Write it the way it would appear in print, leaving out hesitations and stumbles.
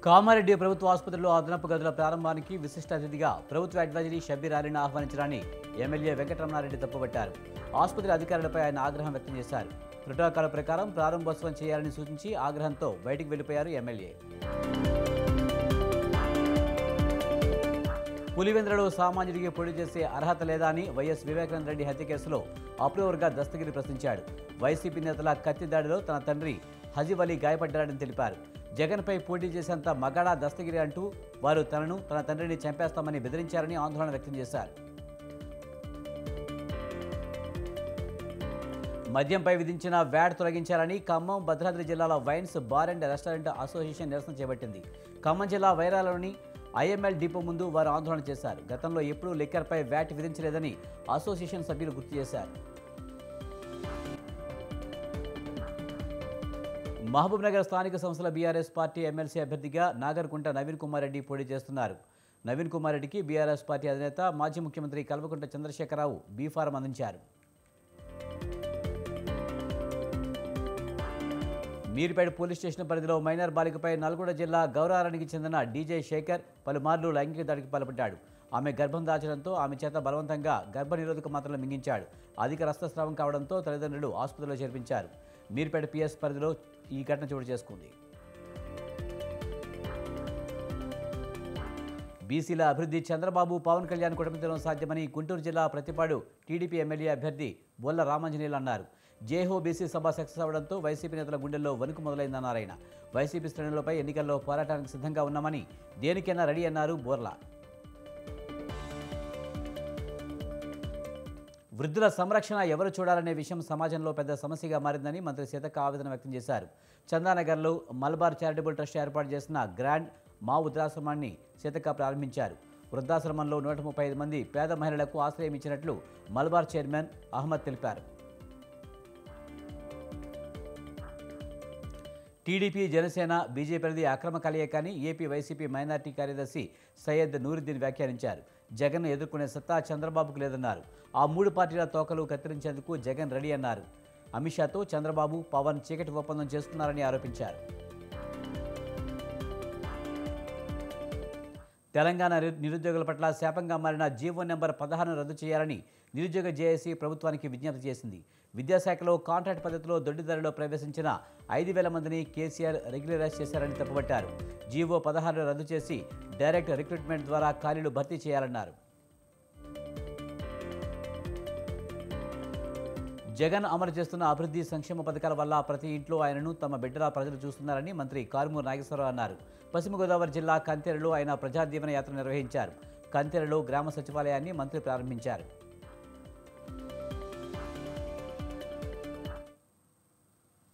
కామారెడ్డి ప్రభుత్వ ఆసుపత్రిలో అదనపు గదుల ప్రారంభానికి విశిష్ట అతిథిగా ప్రభుత్వ అడ్వైజరీ షబ్బీర్ అలీని ఆహ్వానించడాన్ని ఎమ్మెల్యే వెంకటరమణారెడ్డి తప్పుపట్టారు. ఆసుపత్రి అధికారులపై ఆయన ఆగ్రహం వ్యక్తం చేశారు. ప్రోటోకాల్ ప్రకారం ప్రారంభోత్సవం చేయాలని సూచించి ఆగ్రహంతో బయటికి వెళ్లిపోయారు ఎమ్మెల్యే. పులివెందులలో సామాన్యుడికి పోటీ చేసే అర్హత లేదా అని వైఎస్ వివేకానంద రెడ్డి హత్య కేసులో అప్రూవర్గా దస్తగిరి ప్రశ్నించాడు. వైసీపీ నేతల కత్తి దాడిలో తన తండ్రి హజీబ్ అలీ గాయపడ్డాడని తెలిపారు. జగన్పై పోటీ చేసేంత మగాడా దస్తగిరి అంటూ వారు తనను తన తండ్రిని చంపేస్తామని బెదిరించారని ఆందోళన వ్యక్తం చేశారు. మద్యంపై విధించిన వ్యాట్ తొలగించాలని ఖమ్మం, భద్రాద్రి జిల్లాల wines, bar and restaurant association నిరసన చేపట్టింది. ఖమ్మం జిల్లా వైరాలోని ఐఎంఎల్ డిపో ముందు వారు ఆందోళన చేశారు. గతంలో ఎప్పుడూ లిక్కర్పై వ్యాట్ విధించలేదని అసోసియేషన్ సభ్యులు గుర్తు చేశారు. మహబూబ్నగర్ స్థానిక సంస్థల బీఆర్ఎస్ పార్టీ ఎమ్మెల్సీ అభ్యర్థిగా నాగర్కుంట నవీన్ కుమార్ రెడ్డి పోటీ చేస్తున్నారు. నవీన్ కుమార్ రెడ్డికి బీఆర్ఎస్ పార్టీ అధినేత మాజీ ముఖ్యమంత్రి కల్వకుంట్ల చంద్రశేఖరరావు బీఫారం అందించారు. మీర్పేట పోలీస్ స్టేషన్ పరిధిలో మైనర్ బాలికపై నల్గొండ జిల్లా గౌరారానికి చెందిన డీజే శేఖర్ పలుమార్లు లైంగిక దాడికి పాల్పడ్డాడు. ఆమె గర్భం దాచడంతో ఆమె చేత బలవంతంగా గర్భనిరోధక మాత్రలు మింగించాడు. అధిక రక్తస్రావం కావడంతో తల్లిదండ్రులు ఆసుపత్రిలో చేర్పించారు. మీర్పేట పిఎస్ పరిధిలో ఈ ఘటన చోటు చేసుకుంది. బీసీల అభివృద్ధి చంద్రబాబు, పవన్ కళ్యాణ్ కుటుంబంతో సాధ్యమని గుంటూరు జిల్లా ప్రతిపాడు టీడీపీ ఎమ్మెల్యే అభ్యర్థి బొల్ల రామాంజనేయులు అన్నారు. జేహో బీసీ సభ సక్సెస్ అవడంతో వైసీపీ నేతల గుండెల్లో వణుకు మొదలైందన్నారు ఆయన. వైసీపీ శ్రేణులపై ఎన్నికల్లో పోరాటానికి సిద్ధంగా ఉన్నామని, దేనికైనా రెడీ అన్నారు బోర్లా. వృద్ధుల సంరక్షణ ఎవరు చూడాలనే విషయం సమాజంలో పెద్ద సమస్యగా మారిందని మంత్రి సీతక్క ఆవేదన వ్యక్తం చేశారు. చందానగర్లో మలబార్ చారిటబుల్ ట్రస్ట్ ఏర్పాటు చేసిన గ్రాండ్ మా వృద్ధాశ్రమాన్ని సీతక్క ప్రారంభించారు. వృద్ధాశ్రమంలో 135 మంది పేద మహిళలకు ఆశ్రయం ఇచ్చినట్లు మలబార్ చైర్మన్ అహ్మద్ తెలిపారు. టీడీపీ, జనసేన, బీజేపీలది అక్రమ కలయికని ఏపీ వైసీపీ మైనార్టీ కార్యదర్శి సయ్యద్ నూరుద్దీన్ వ్యాఖ్యానించారు. జగన్ ఎదుర్కొనే సత్తా చంద్రబాబుకు లేదన్నారు. ఆ 3 పార్టీల తోకలు కత్తిరించేందుకు జగన్ రెడీ అన్నారు. అమిత్ షాతో చంద్రబాబు, పవన్ చీకటి ఒప్పందం చేసుకున్నారని ఆరోపించారు. తెలంగాణ నిరుద్యోగుల పట్ల శాపంగా మారిన జీవో నెంబర్ 16ను రద్దు చేయాలని నిరుద్యోగ జేఏసీ ప్రభుత్వానికి విజ్ఞప్తి చేసింది. విద్యాశాఖలో కాంట్రాక్ట్ పద్ధతిలో దొడ్డిదారిలో ప్రవేశించిన 5,000 మందిని కేసీఆర్ రెగ్యులరైజ్ చేశారని తప్పుపట్టారు. జీవో 16ను రద్దు చేసి డైరెక్ట్ రిక్రూట్మెంట్ ద్వారా ఖాళీలు భర్తీ చేయాలన్నారు. జగన్ అమలు చేస్తున్న అభివృద్ధి సంక్షేమ పథకాల వల్ల ప్రతి ఇంట్లో ఆయనను తమ బిడ్డలా ప్రజలు చూస్తున్నారని మంత్రి కారుమూరి నాగేశ్వరరావు అన్నారు. పశ్చిమ గోదావరి జిల్లా కంతెరలో ఆయన ప్రజాదీవన యాత్ర నిర్వహించారు. కంతెరలో గ్రామ సచివాలయాన్ని మంత్రి ప్రారంభించారు.